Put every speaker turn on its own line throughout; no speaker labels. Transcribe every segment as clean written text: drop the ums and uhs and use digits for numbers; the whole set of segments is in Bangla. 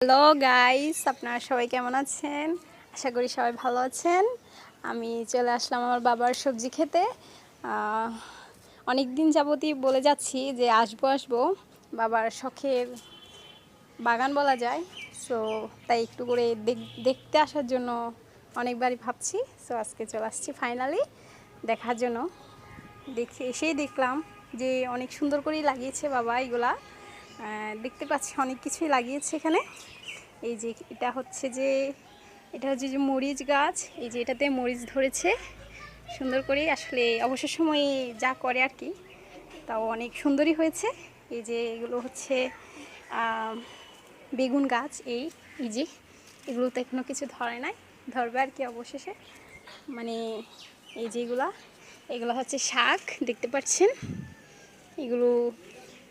হ্যালো গাইস, আপনারা সবাই কেমন আছেন? আশা করি সবাই ভালো আছেন। আমি চলে আসলাম আমার বাবার সবজি খেতে। অনেক দিন যাবতই বলে যাচ্ছি যে আসবো বাবার শখের বাগান বলা যায়। সো তাই একটু করে দেখতে আসার জন্য অনেকবারই ভাবছি। সো আজকে চলে আসছি ফাইনালি দেখার জন্য। এসেই দেখলাম যে অনেক সুন্দর করেই লাগিয়েছে বাবা এগুলা। দেখতে পাচ্ছি অনেক কিছুই লাগিয়েছে এখানে। এই যে এটা হচ্ছে যে মরিচ গাছ। এই যে এটাতে মরিচ ধরেছে সুন্দর করে, আসলে অবসর সময়ে যা করে আর কি, তাও অনেক সুন্দরই হয়েছে। এই যে এগুলো হচ্ছে বেগুন গাছ। এই যে এগুলোতে এখনো কিছু ধরে নাই, ধরবে আর কি অবশেষে। মানে এই যে এগুলো হচ্ছে শাক, দেখতে পাচ্ছেন। এগুলো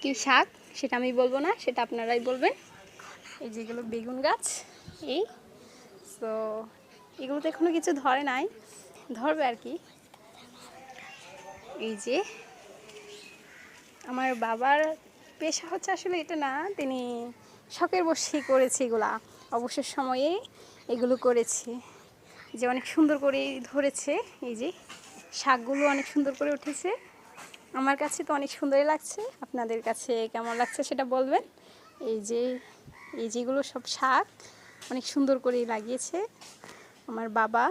কি শাক সেটা আমি বলবো না, সেটা আপনারাই বলবেন। এই যেগুলো বেগুন গাছ। এই তো এগুলোতে এখনো কিছু ধরে নাই, ধরবে আর কি। এই যে আমার বাবার পেশা হচ্ছে আসলে এটা না, তিনি শখের বশেই করেছে এগুলা, অবসর সময়ে এগুলো করেছে। যে অনেক সুন্দর করে ধরেছে, এই যে শাকগুলো অনেক সুন্দর করে উঠেছে। আমার কাছে তো অনেক সুন্দরই লাগছে, আপনাদের কাছে কেমন লাগছে সেটা বলবেন। এই যেগুলো সব শাক অনেক সুন্দর করেই লাগিয়েছে আমার বাবা,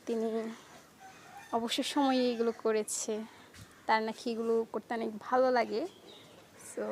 তিনি অবসর সময়ে এগুলো করেছে। তার নাকি এগুলো করতে অনেক ভালো লাগে। সো